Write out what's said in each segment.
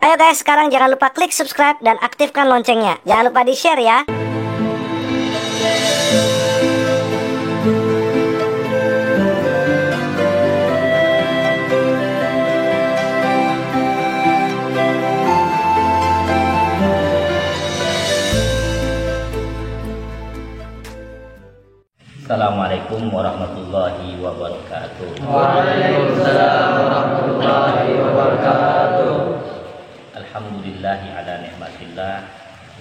Ayo guys, sekarang jangan lupa klik subscribe dan aktifkan loncengnya. Jangan lupa di-share ya. Assalamualaikum warahmatullahi wabarakatuh. Waalaikumsalam warahmatullahi wabarakatuh. Alhamdulillahi ala ni'matillah,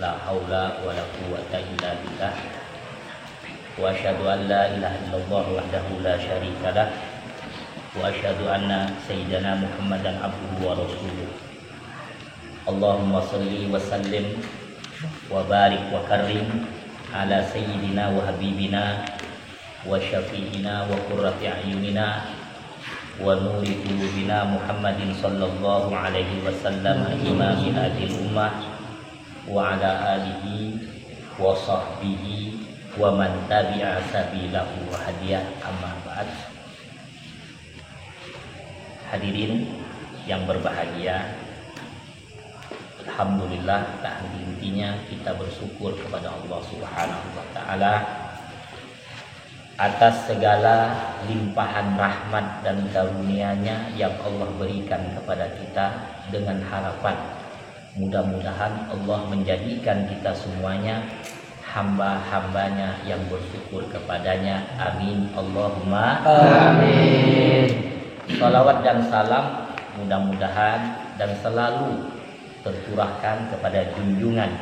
la haula wa la quwwata illa billah. Wa asyhadu an la ilaha illallah wahdahu la syarikalah. Wa asyhadu anna sayyidana Muhammadan abduhu wa rasuluh. Allahumma shalli wa sallim wa barik wa karim ala sayyidina wa habibina wa syafi'ina wa qurrati a'yunina wa nuri qulubina Muhammadin sallallahu alaihi wasallam imamil adil ummah wa ala alihi wa sahbihi wa man tabi'a sabilahu wa hadiyah, amma ba'd. Hadirin yang berbahagia, alhamdulillah, tak henti-hentinya kita bersyukur kepada Allah Subhanahu wa taala atas segala limpahan rahmat dan karunia-Nya yang Allah berikan kepada kita, dengan harapan mudah-mudahan Allah menjadikan kita semuanya hamba-hambanya yang bersyukur kepadanya. Amin Allahumma Amin. Salawat dan salam mudah-mudahan dan selalu tercurahkan kepada junjungan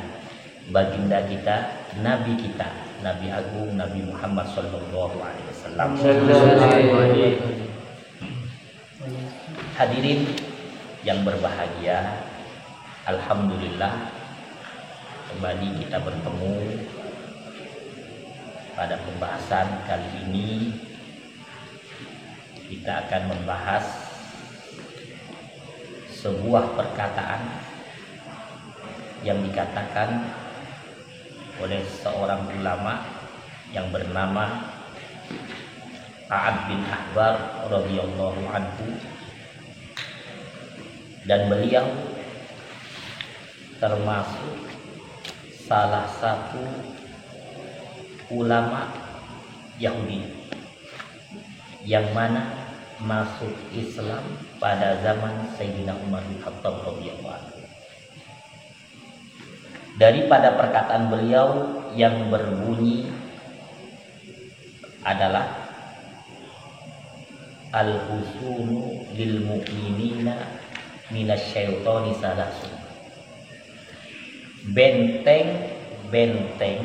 baginda kita, Nabi kita, Nabi Agung Nabi Muhammad sallallahu alaihi wasallam. Hadirin yang berbahagia, alhamdulillah kembali kita bertemu pada pembahasan kali ini. Kita akan membahas sebuah perkataan yang dikatakan oleh seorang ulama yang bernama Sa'ad bin Ahbar radhiyallahu anhu, dan beliau termasuk salah satu ulama Yahudi yang mana masuk Islam pada zaman Sayyidina Umar bin Khattab radhiyallahu anhu. Daripada perkataan beliau yang berbunyi adalah al-husunu lil mu'minina minasyaitoni salasun. Benteng-benteng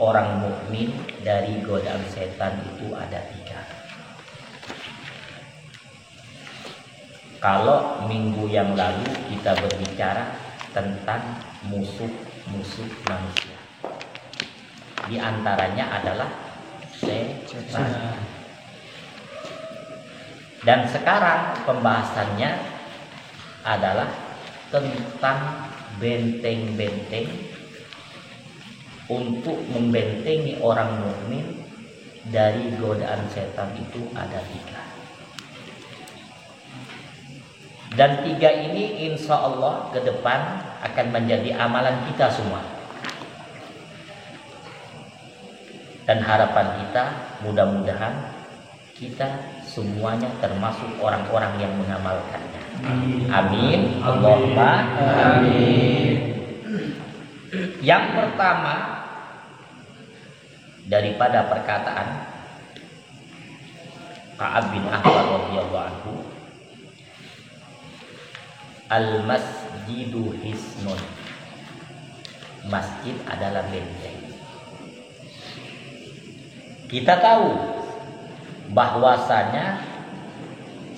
orang mukmin dari godaan setan itu ada 3. Kalau minggu yang lalu kita berbicara tentang musuh-musuh manusia, di antaranya adalah setan. Dan sekarang pembahasannya adalah tentang benteng-benteng untuk membentengi orang mukmin dari godaan setan itu ada 3. Dan 3 ini insya Allah ke depan akan menjadi amalan kita semua. Dan harapan kita mudah-mudahan kita semuanya termasuk orang-orang yang mengamalkannya. Amin. Allahumma amin. Yang pertama daripada perkataan Sa'ad bin Ahbar radhiyallahu anhu, al-masjidu hisnun. Masjid adalah benteng. Kita tahu bahwasanya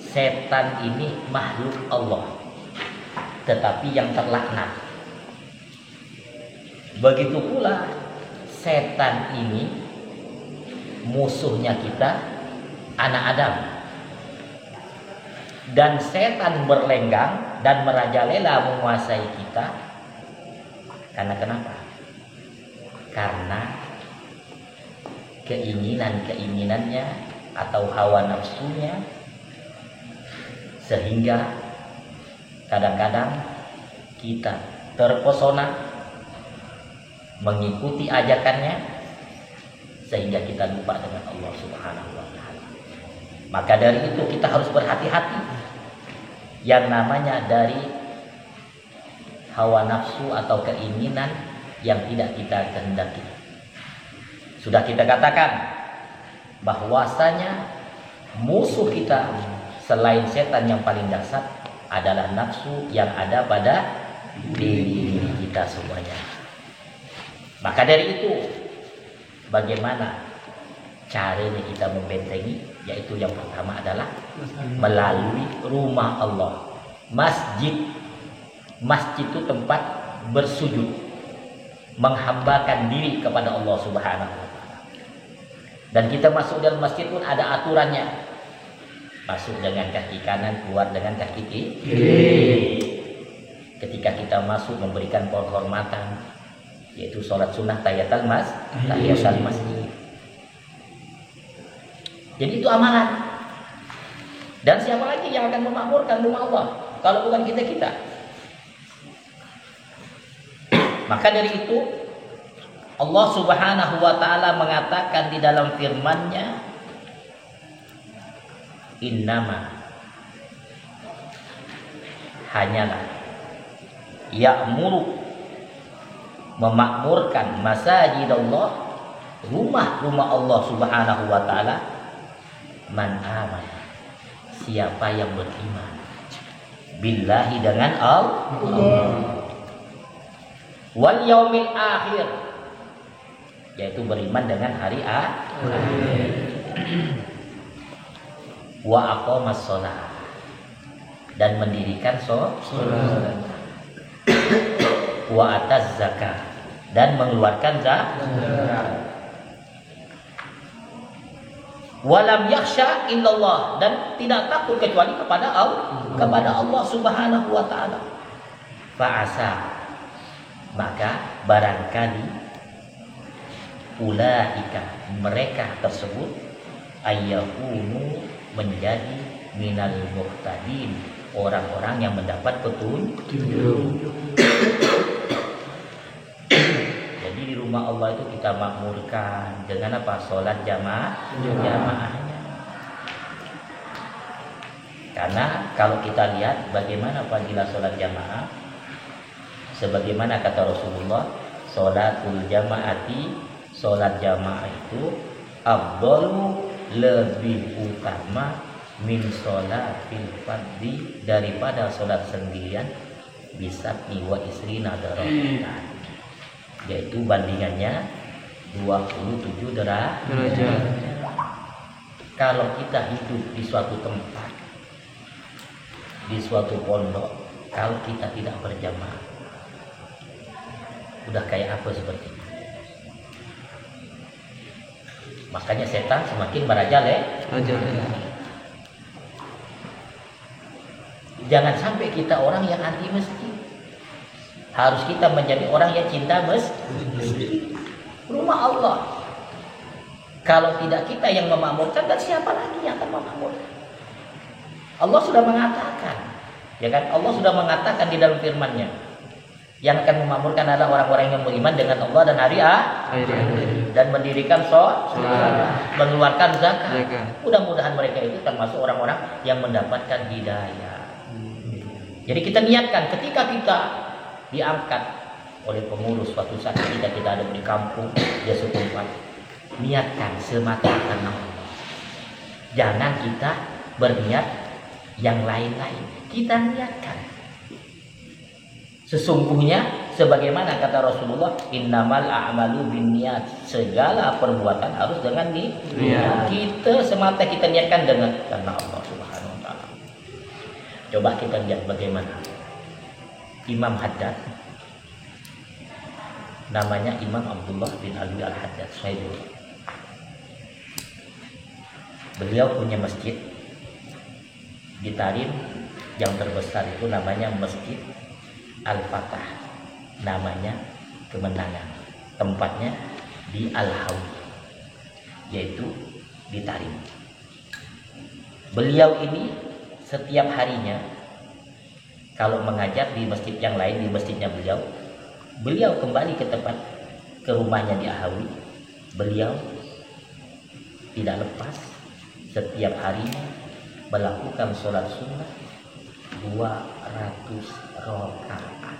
setan ini makhluk Allah, tetapi yang terlaknat. Begitu pula setan ini musuhnya kita, anak Adam. Dan setan berlenggang dan merajalela menguasai kita. Karena kenapa? Karena keinginannya atau hawa nafsunya, sehingga kadang-kadang kita terpesona mengikuti ajakannya sehingga kita lupa dengan Allah Subhanahu wa taala. Maka dari itu kita harus berhati-hati yang namanya dari hawa nafsu atau keinginan yang tidak kita kehendaki. Sudah kita katakan bahwasanya musuh kita selain setan yang paling dahsyat adalah nafsu yang ada pada diri kita semuanya. Maka dari itu, bagaimana caranya kita membentengi? Yaitu yang pertama adalah melalui rumah Allah. Masjid itu tempat bersujud, menghambakan diri kepada Allah Subhanahu wa taala. Dan kita masuk dalam masjid pun ada aturannya. Masuk dengan kaki kanan, keluar dengan kaki kiri. Ketika kita masuk memberikan penghormatan, yaitu sholat sunnah tahiyatul masjid. Jadi itu amalan. Dan siapa lagi yang akan memakmurkan rumah Allah kalau bukan kita? Maka dari itu Allah Subhanahu wa taala mengatakan di dalam firman-Nya, innama, hanyalah, ya'muru, memakmurkan masajidallah, rumah-rumah Allah Subhanahu wa taala, man aman, siapa yang beriman, billahi, dengan Allah, wal yaumil akhir, yaitu beriman dengan hari akhir, wa aqamas shalah, dan mendirikan salat, wa ataz zakat, dan mengeluarkan zakat, walam yakhsha illallah, dan tidak takut kecuali kepada Allah Subhanahu wa taala. Fa'asa, maka barangkali, ulaika, mereka tersebut, ayyakunu, menjadi minal muhtadin, orang-orang yang mendapat petunjuk. Jadi di rumah Allah itu kita makmurkan dengan apa? Sholat jamaahnya. Karena kalau kita lihat bagaimana fadilah sholat jamaah, sebagaimana kata Rasulullah, sholatul jamaati, sholat jamaah itu afdalu, lebih utama, min sholatil fardhi, daripada sholat sendirian, bisa wa isrina darajatan, yaitu bandingannya 27 derajat. Kalau kita hidup di suatu tempat, di suatu pondok, kalau kita tidak berjamaah, udah kayak apa seperti itu? Makanya setan semakin merajalela. Jangan sampai kita orang yang anti masjid. Harus kita menjadi orang yang cinta masjid, rumah Allah. Kalau tidak kita yang memakmurkan, dan siapa lagi yang akan memakmurkan? Allah sudah mengatakan, ya kan? Allah sudah mengatakan di dalam firman-Nya, yang akan memakmurkan adalah orang-orang yang beriman dengan Allah dan hari akhir, dan mendirikan sholat, mengeluarkan zakat. Mudah-mudahan mereka itu termasuk orang-orang yang mendapatkan hidayah. Jadi kita niatkan ketika kita diangkat oleh pengurus suatu saat, ketika kita ada di kampung, dia setempat, niatkan semata karena Allah. Jangan kita berniat yang lain-lain. Kita niatkan sesungguhnya sebagaimana kata Rasulullah, innamal a'malu binniyat, segala perbuatan harus dengan niat. Kita semata kita niatkan dengan karena Allah Subhanahu wa taala. Coba kita lihat bagaimana Imam Haddad, namanya Imam Abdullah bin Alwi Al-Haddad Syaibullah. Beliau punya masjid di Tarim yang terbesar, itu namanya Masjid Al-Fatah, namanya Kemenangan. Tempatnya di Al-Hawi, yaitu di Tarim. Beliau ini setiap harinya kalau mengajar di masjid yang lain, di masjidnya beliau kembali ke rumahnya di Ahawi. Beliau tidak lepas setiap harinya melakukan sholat sunnah 200 rakaat.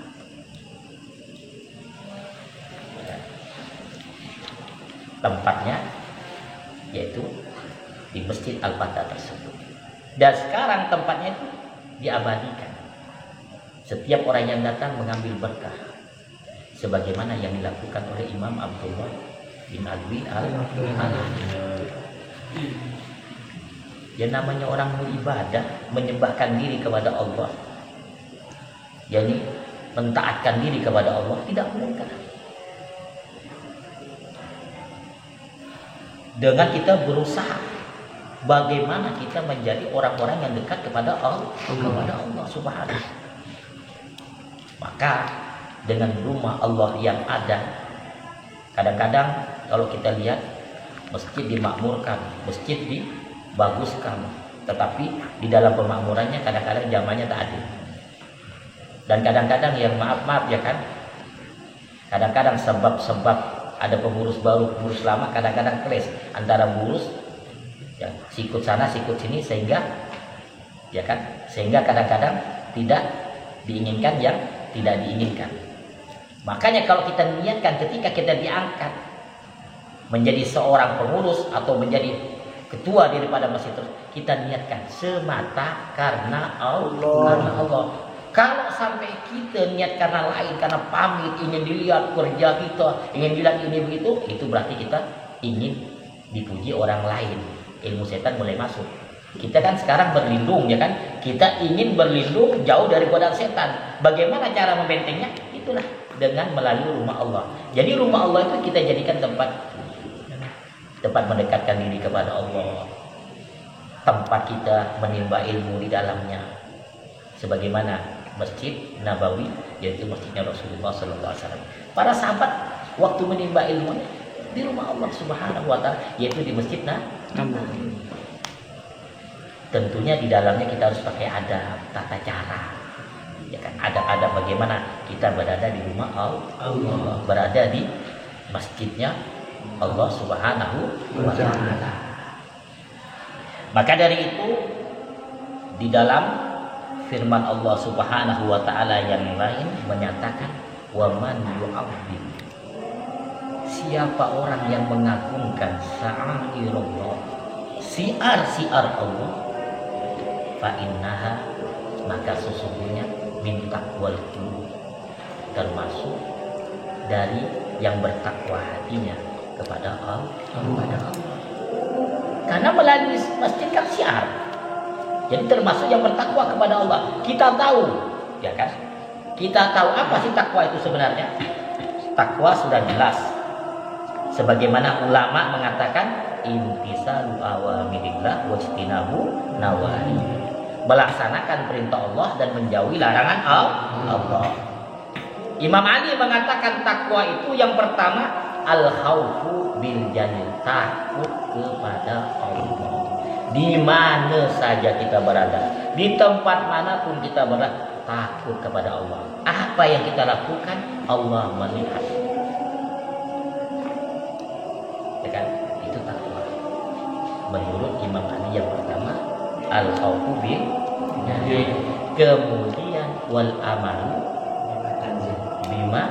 Tempatnya yaitu di Masjid Al-Fatah tersebut. Dan sekarang tempatnya itu diabadikan. Setiap orang yang datang mengambil berkah, sebagaimana yang dilakukan oleh Imam Abdullah bin Alwi al-Halabi. Yang namanya orang beribadah, menyembahkan diri kepada Allah, jadi mentaatkan diri kepada Allah, tidak mudah. Dengan kita berusaha bagaimana kita menjadi orang-orang yang dekat kepada Allah, Subhanahu. Maka dengan rumah Allah yang ada, kadang-kadang kalau kita lihat masjid dimakmurkan, masjid dibaguskan, tetapi di dalam pemakmurannya kadang-kadang jamaahnya tak adil. Dan kadang-kadang yang maaf ya kan, kadang-kadang sebab ada pengurus baru, pengurus lama, kadang-kadang clash antara pengurus ya, sikut sana sikut sini, sehingga ya kan, sehingga kadang-kadang tidak diinginkan yang tidak diinginkan. Makanya kalau kita niatkan ketika kita diangkat menjadi seorang pengurus atau menjadi ketua daripada masjid, kita niatkan semata karena Allah. Kalau sampai kita niat karena lain, karena pamit, ingin dilihat kerja kita, ingin dilihat ini begitu, itu berarti kita ingin dipuji orang lain. Ilmu setan mulai masuk. Kita kan sekarang berlindung, ya kan? Kita ingin berlindung jauh dari godaan setan. Bagaimana cara membentengnya? Itulah dengan melalui rumah Allah. Jadi rumah Allah itu kita jadikan tempat mendekatkan diri kepada Allah. Tempat kita menimba ilmu di dalamnya. Sebagaimana Masjid Nabawi, yaitu masjidnya Rasulullah SAW. Para sahabat waktu menimba ilmu di rumah Allah Subhanahu wa Ta'ala, yaitu di Masjid Nabawi. Tentunya di dalamnya kita harus pakai adab, tata cara, ya kan? Adab bagaimana kita berada di rumah Allah, berada di masjidnya Allah Subhanahu wa Ta'ala. Maka dari itu di dalam firman Allah Subhanahu wa Ta'ala yang lain menyatakan, wa man yu'azzim, siapa orang yang mengagungkan sa'airullah, siar-siar Allah, fa innaha, maka sesungguhnya min taqwal qulub, termasuk dari yang bertakwa hatinya kepada Allah. Karena melalui masjid kan siar. Jadi termasuk yang bertakwa kepada Allah. Kita tahu, ya kan? Kita tahu apa sih takwa itu sebenarnya? Takwa sudah jelas. Sebagaimana ulama mengatakan intisalu awamirillah wajtinabu nawahi. Melaksanakan perintah Allah dan menjauhi larangan Allah. Imam Ali mengatakan takwa itu yang pertama al-khaufu bil jalil, takut kepada Allah. Di mana saja kita berada, di tempat manapun kita berada, takut kepada Allah. Apa yang kita lakukan, Allah melihat. Ya kan? Itu takwa. Menurut Imam Ali yang pertama, al-khaufu bil jalil. Kemudian wal amalu bima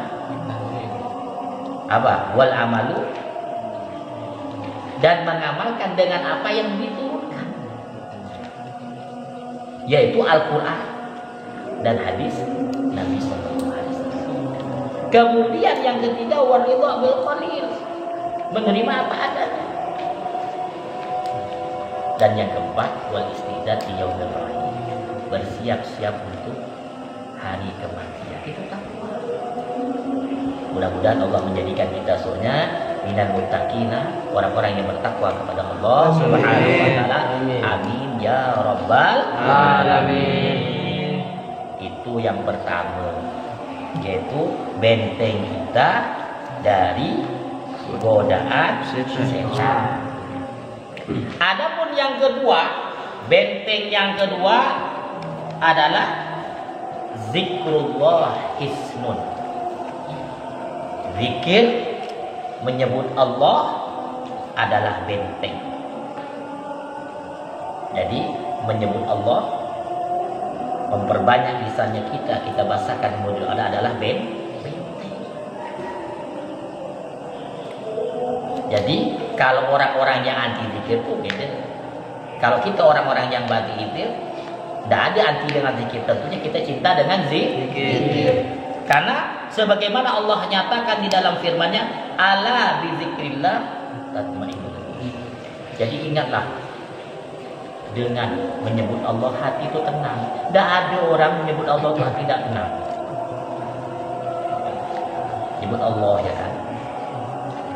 apa? Wal amalu, dan mengamalkan dengan apa yang diturunkan, yaitu Al-Quran dan hadis Nabi SAW. Kemudian yang ketiga waridha bil qalil, menerima apa adanya. Dan yang keempat wal istidad li yaumil rahim, bersiap-siap untuk hari kematian. Itu takwa. Mudah-mudahan Allah menjadikan kita surga minal muttaqina, orang-orang yang bertakwa kepada Allah Subhanahu wa Ta'ala. Amin ya rabbal alamin. Itu yang pertama, yaitu benteng kita dari godaan setan. Adapun yang kedua, benteng yang kedua adalah zikrullah hisnun. Zikir menyebut Allah adalah benteng. Jadi menyebut Allah, memperbanyak lisannya kita bahasakan menyebut Allah adalah benteng. Jadi kalau orang-orang yang anti zikir tuh beda. Kalau kita orang-orang yang anti zikir, tidak ada anti dengan zikir. Tentunya kita cinta dengan zikir. Karena sebagaimana Allah nyatakan di dalam firman-Nya, ala bi zikrillah tatmainnul qulub. Jadi ingatlah, dengan menyebut Allah hati itu tenang. Tidak ada orang menyebut Allah itu hati tidak tenang. Menyebut Allah ya kan.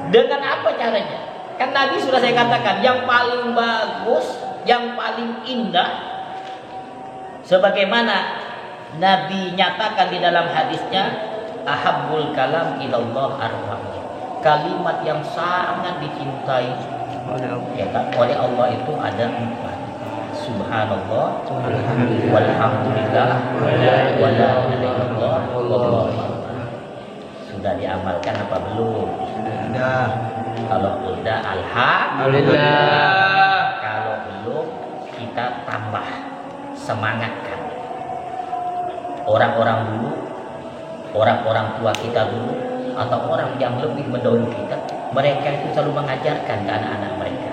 Dengan apa caranya? Kan Nabi sudah saya katakan, yang paling bagus, yang paling indah, sebagaimana Nabi nyatakan di dalam hadisnya, ahabbul kalam ilallah arba'un. Kalimat yang sangat dicintai ya kan, oleh Allah itu ada 4. Subhanallah, walhamdulillah, wala ilaha illallah, wallahu akbar. Sudah diamalkan apa belum? Sudah. Kalau sudah, alhamdulillah. Kalau belum, kita tambah semangatkan. Orang-orang dulu, orang-orang tua kita dulu, atau orang yang lebih mendahului kita, mereka itu selalu mengajarkan ke anak-anak mereka,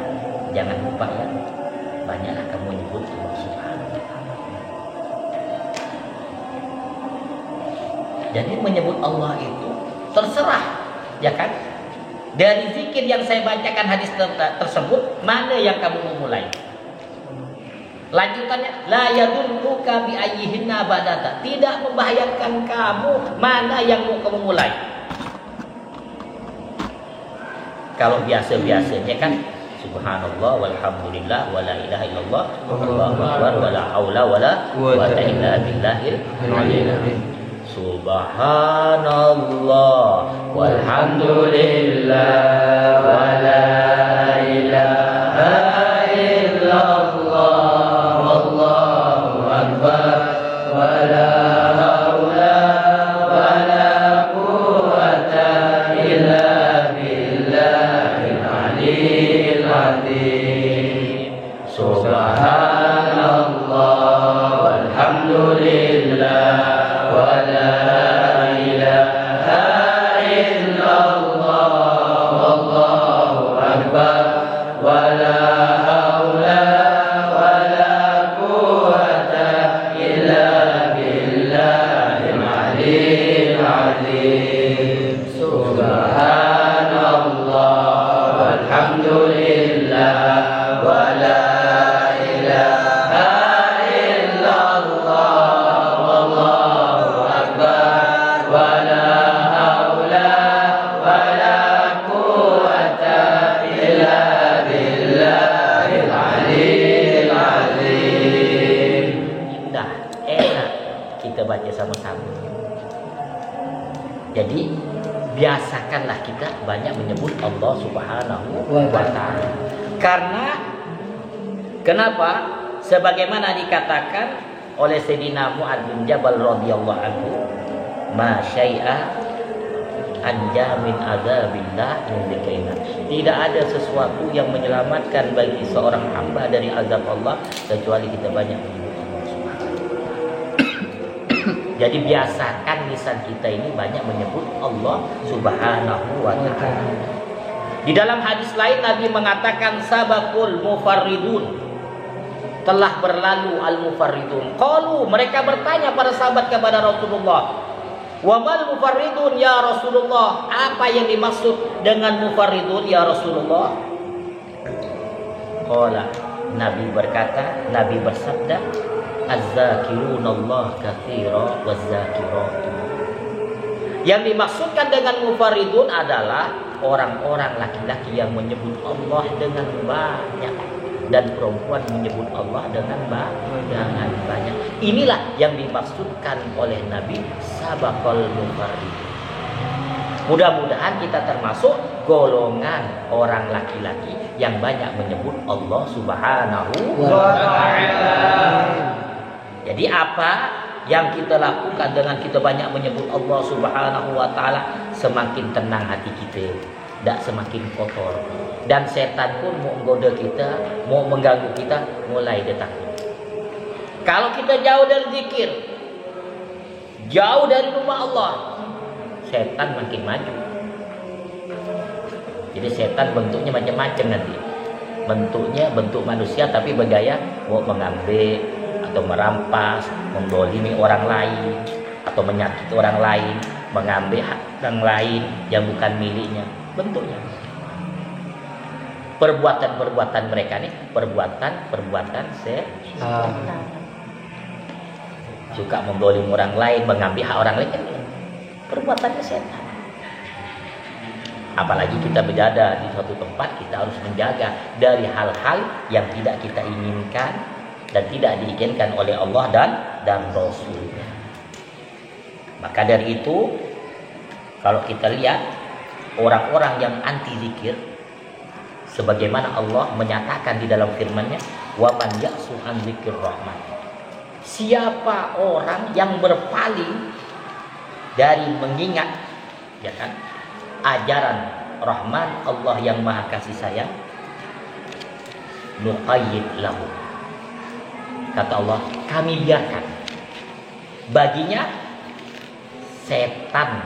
jangan lupa ya, banyaklah kamu menyebut Allah Subhanahu wa ta'ala. Jadi menyebut Allah itu terserah, ya kan? Dari zikir yang saya bacakan hadis tersebut, mana yang kamu memulai? Lanjutannya, la yadurruka bi ayyihinna badata. Tidak membahayakan kamu mana yang mau kamu mulai. Kalau biasa-biasanya kan subhanallah walhamdulillah wala ilaha illallah wallahu akbar wala haula wala quwwata illa billahil aliyyil azim. Subhanallah walhamdulillah wala ilaha illallah wallahu akbar wala haula wala quwwata illa billahil aliyyil azim. Subhanallah walhamdulillah wala ilaha illallah wallahu akbar wala haula wala quwwata illa billahil aliyyil azim. Subhanallah walhamdulillah wala ilaha illallah wallahu akbar wala haula wala quwwata illa billahil aliyyil azim. Indah, enak kita baca sama-sama. Jadi biasakanlah kita banyak menyebut Allah Subhanahu wa ta'ala. Karena kenapa? Sebagaimana dikatakan oleh Sayyidina Mu'adz bin Jabal radhiyallahu anhu, ma syai'a anja min azabillah min dzikrillah. Tidak ada sesuatu yang menyelamatkan bagi seorang hamba dari azab Allah kecuali kita banyak menyebut Allah Subhanahu. Jadi biasakan lisan kita ini banyak menyebut Allah Subhanahu wa ta'ala. Di dalam hadis lain Nabi mengatakan sabaqul mufarridun, telah berlalu al-mufarridun. Qalu, mereka bertanya para sahabat kepada Rasulullah, wa mal mufarridun ya Rasulullah? Apa yang dimaksud dengan mufarridun ya Rasulullah? Qala, Nabi berkata, Nabi bersabda, az-zakirunallah katsira waz-zakirat. Yang dimaksudkan dengan mufarridun adalah orang-orang laki-laki yang menyebut Allah dengan banyak dan perempuan menyebut Allah dengan banyak. Inilah yang dimaksudkan oleh Nabi sabaqal mufarridun. Mudah-mudahan kita termasuk golongan orang laki-laki yang banyak menyebut Allah Subhanahu wa ta'ala. Jadi apa yang kita lakukan dengan kita banyak menyebut Allah Subhanahu wa taala, semakin tenang hati kita, tidak semakin kotor. Dan setan pun mau menggoda kita, mau mengganggu kita, mulai dia takut. Kalau kita jauh dari zikir, jauh dari rumah Allah, setan makin maju. Jadi setan bentuknya macam-macam nanti. Bentuknya bentuk manusia tapi bergaya mau mengambil atau merampas, mendolimi orang lain, atau menyakiti orang lain, mengambil hak orang lain yang bukan miliknya. Bentuknya. Perbuatan-perbuatan mereka nih, perbuatan setan. Suka mendolimi orang lain, mengambil hak orang lain, perbuatannya setan. Apalagi kita berada di suatu tempat, kita harus menjaga dari hal-hal yang tidak kita inginkan dan tidak diinginkan oleh Allah dan Rasul-Nya. Maka dari itu, kalau kita lihat orang-orang yang anti zikir, sebagaimana Allah menyatakan di dalam firman-Nya, wa man ya'su an dzikir rahman. Siapa orang yang berpaling dari mengingat, ya kan, ajaran Rahman, Allah yang Maha Kasih Sayang, nuqayyid lahu. Kata Allah, kami biarkan baginya setan,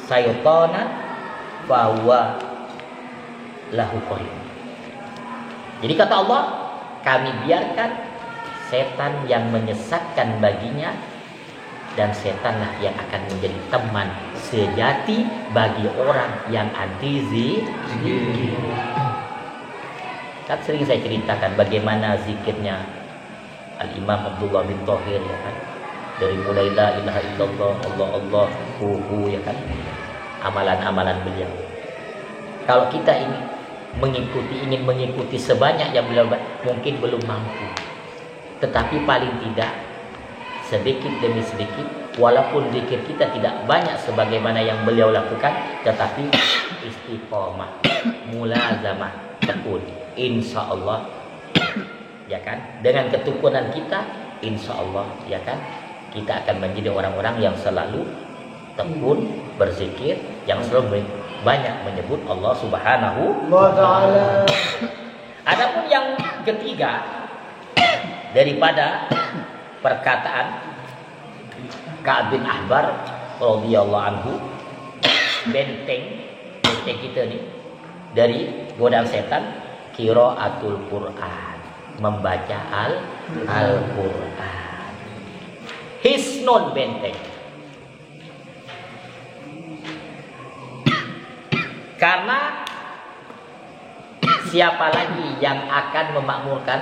saytanan bahwa lahu qarin. Jadi kata Allah, kami biarkan setan yang menyesatkan baginya, dan setanlah yang akan menjadi teman sejati bagi orang yang anti zikir. Kan sering saya ceritakan bagaimana zikirnya Al-Imam Abdullah bin Thahir, ya kan, dari mulai la ilaha illallah, Allah Allah, ya kan, amalan-amalan beliau. Kalau kita ingin mengikuti sebanyak yang beliau, mungkin belum mampu, tetapi paling tidak sedikit demi sedikit, walaupun zikir kita tidak banyak sebagaimana yang beliau lakukan, tetapi istiqomah, mulazamah, tekun, insya Allah, ya kan, dengan ketekunan kita, insya Allah, ya kan, kita akan menjadi orang-orang yang selalu tekun berzikir, yang selalu banyak menyebut Allah Subhanahu wa taala. Adapun yang ketiga daripada perkataan Ka'ab bin Ahbar radhiyallahu anhu, benteng kita nih dari godaan setan, qiraatul Quran, membaca Al-Quran. Hisnun, benteng. Karena siapa lagi yang akan memakmurkan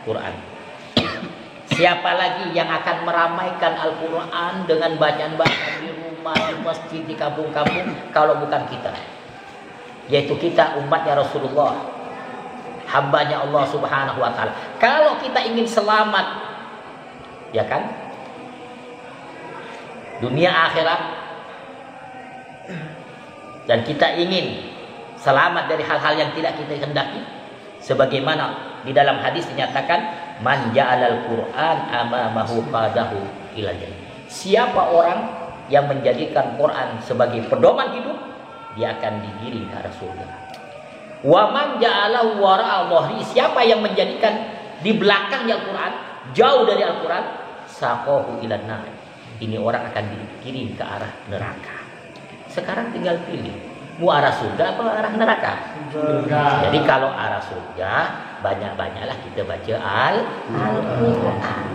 Quran? Siapa lagi yang akan meramaikan Al-Quran dengan bacaan-bacaan di rumah, di masjid, di kampung-kampung, kalau bukan kita? Yaitu kita, umatnya Rasulullah, hambanya Allah Subhanahu wa ta'ala. Kalau kita ingin selamat, ya kan, dunia akhirat, dan kita ingin selamat dari hal-hal yang tidak kita hendaki, sebagaimana di dalam hadis dinyatakan, man ja'alal Qur'an amamahu qadahu ila jannah. Siapa orang yang menjadikan Quran sebagai pedoman hidup, dia akan digiring ke arah surga. Wa man ja'alahu wara'a dhahri, siapa yang menjadikan di belakangnya Al-Quran, jauh dari Al-Quran, saqahu ila nar, ini orang akan digiring ke arah neraka. Sekarang tinggal pilih, mau arah surga atau arah neraka? Surga. Jadi kalau arah surga, banyak-banyaklah kita baca Al-Quran.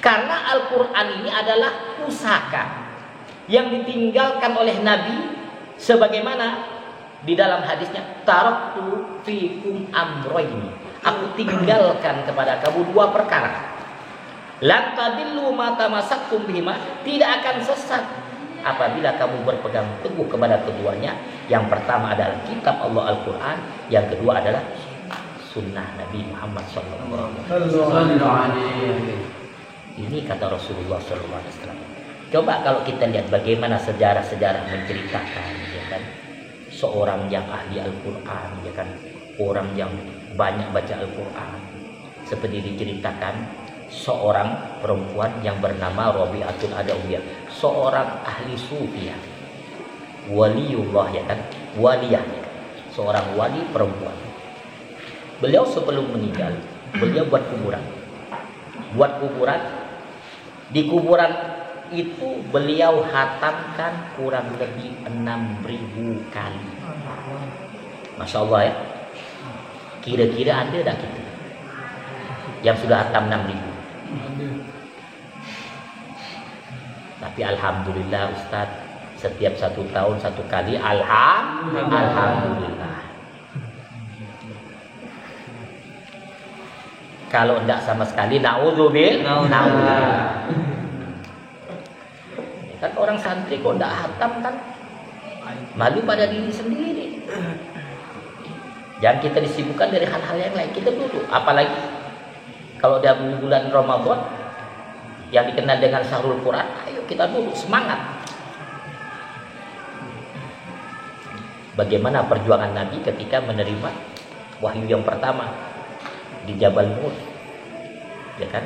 Karena Al-Quran ini adalah pusaka yang ditinggalkan oleh Nabi, sebagaimana di dalam hadisnya, taraktu fikum amroini, aku tinggalkan kepada kamu dua perkara, lan tadillu ma tamassaktum bihima, tidak akan sesat apabila kamu berpegang teguh kepada keduanya. Yang pertama adalah kitab Allah Al-Quran, yang kedua adalah sunnah Nabi Muhammad SAW. Ini kata Rasulullah SAW. Coba kalau kita lihat bagaimana sejarah-sejarah menceritakan, ya kan, seorang yang ahli Al-Quran, ya kan, orang yang banyak baca Al-Quran, seperti diceritakan seorang perempuan yang bernama Rabi'atul Adawiyah, seorang ahli sufiah, waliullah ya kan, waliyah, seorang wali perempuan. Beliau sebelum meninggal, beliau buat kuburan. Di kuburan itu beliau hatamkan kurang lebih 6.000 kali. Masya Allah ya. Kira-kira ada tak kita yang sudah hatam 6.000? Tapi alhamdulillah Ustaz, setiap 1 tahun 1 kali, alhamdulillah. Kalau enggak sama sekali, na'udzubillah. Kan orang santri kok enggak hatam kan malu pada diri sendiri. Jangan kita disibukkan dari hal-hal yang lain. Kita dulu, apalagi kalau dalam bulan Ramadan yang dikenal dengan Syahrul Quran, ayo kita dulu semangat. Bagaimana perjuangan Nabi ketika menerima wahyu yang pertama di Jabal Nur, ya kan?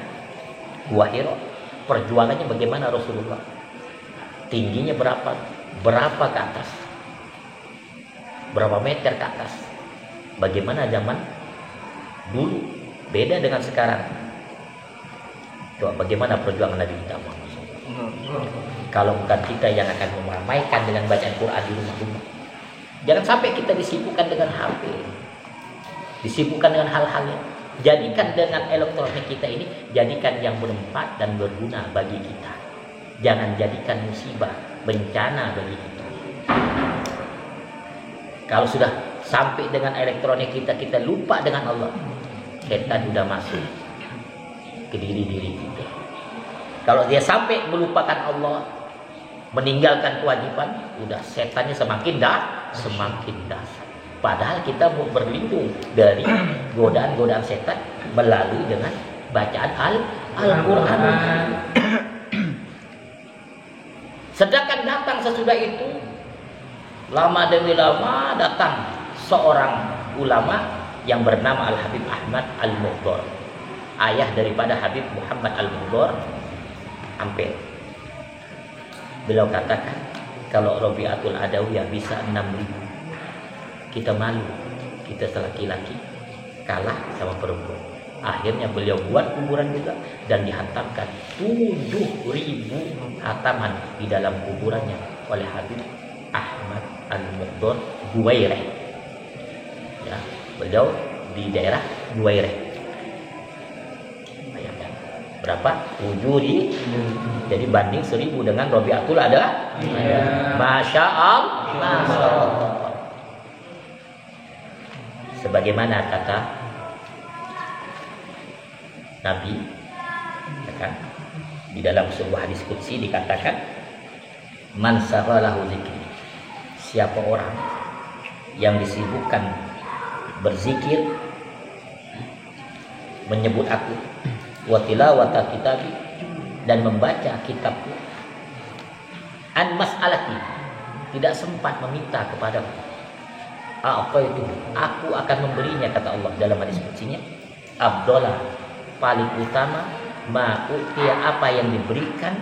Gua Hira. Perjuangannya bagaimana Rasulullah? Tingginya berapa ke atas? Berapa meter ke atas? Bagaimana zaman dulu? Beda dengan sekarang. Coba bagaimana perjuangan Nabi kita Muhammad SAW? Kalau bukan kita yang akan meramaikan dengan bacaan Quran di rumah-rumah. Jangan sampai kita disibukkan dengan HP, disibukkan dengan hal-hal yang jadikan dengan elektronik kita ini, jadikan yang bermanfaat dan berguna bagi kita. Jangan jadikan musibah, bencana bagi kita. Kalau sudah sampai dengan elektronik kita lupa dengan Allah, setan sudah masuk ke diri kita. Kalau dia sampai melupakan Allah, meninggalkan kewajiban, udah setannya semakin dahsyat. Padahal kita mau berlindung dari godaan-godaan setan melalui dengan bacaan Al-Quran. Sedangkan datang sesudah itu, lama demi lama datang seorang ulama yang bernama Al-Habib Ahmad Al-Mughdor, ayah daripada Habib Muhammad Al-Mughdor Ampel. Beliau katakan, kalau Rabi'atul Adawiyah bisa 6.000, kita malu, kita laki-laki kalah sama perempuan. Akhirnya beliau buat kuburan juga dan dihantamkan 7.000 hataman di dalam kuburannya oleh Habib Ahmad Al-Mughdor Guwaireh. Ya, beliau di daerah Guwaireh. Bayangkan berapa? 7.000. Jadi banding 1.000 dengan Rabi'atul adalah Masya Allah. Sebagaimana kata Nabi, ya kan? Di dalam sebuah hadis qudsi dikatakan, man saghalahu zikri, siapa orang yang disibukkan berzikir, menyebut aku, wa tilawata kitabi, dan membaca kitabku, an mas'alati, tidak sempat meminta kepadaku, apa itu, aku akan memberinya, kata Allah dalam hadis qutsinya, abdullah, paling utama, ma'utiya, apa yang diberikan,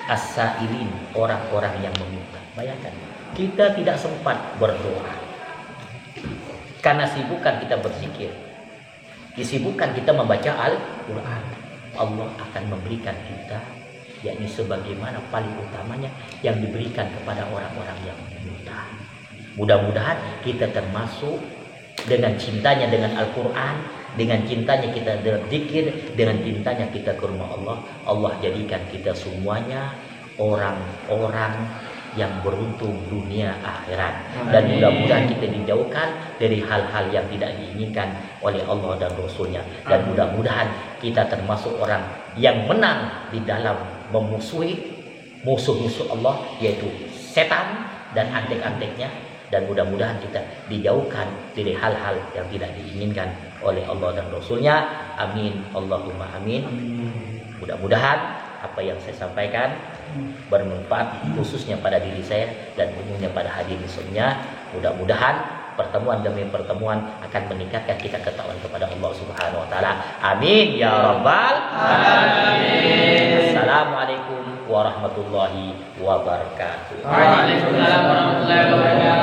as-sa'ilin, orang-orang yang meminta. Bayangkan, kita tidak sempat berdoa karena sibukan kita berzikir, disibukkan kita membaca Al-Quran. Allah akan memberikan kita, yakni sebagaimana paling utamanya yang diberikan kepada orang-orang yang meminta. Mudah-mudahan kita termasuk dengan cintanya dengan Al-Quran, dengan cintanya kita berzikir, dengan cintanya kita ke rumah Allah. Allah jadikan kita semuanya orang-orang yang beruntung dunia akhirat. Dan mudah-mudahan kita dijauhkan dari hal-hal yang tidak diinginkan oleh Allah dan Rasulnya. Dan mudah-mudahan kita termasuk orang yang menang di dalam memusuhi musuh-musuh Allah, yaitu setan dan antek-anteknya. Dan mudah-mudahan kita dijauhkan dari hal-hal yang tidak diinginkan oleh Allah dan Rasulnya. Amin, Allahumma amin. Mudah-mudahan apa yang saya sampaikan bermanfaat khususnya pada diri saya dan umumnya pada hadirin semuanya. Mudah-mudahan pertemuan demi pertemuan akan meningkatkan kita ketakwaan kepada Allah Subhanahu wa taala. Amin ya rabbal alamin. Assalamualaikum warahmatullahi wabarakatuh. Waalaikumsalam warahmatullahi wabarakatuh.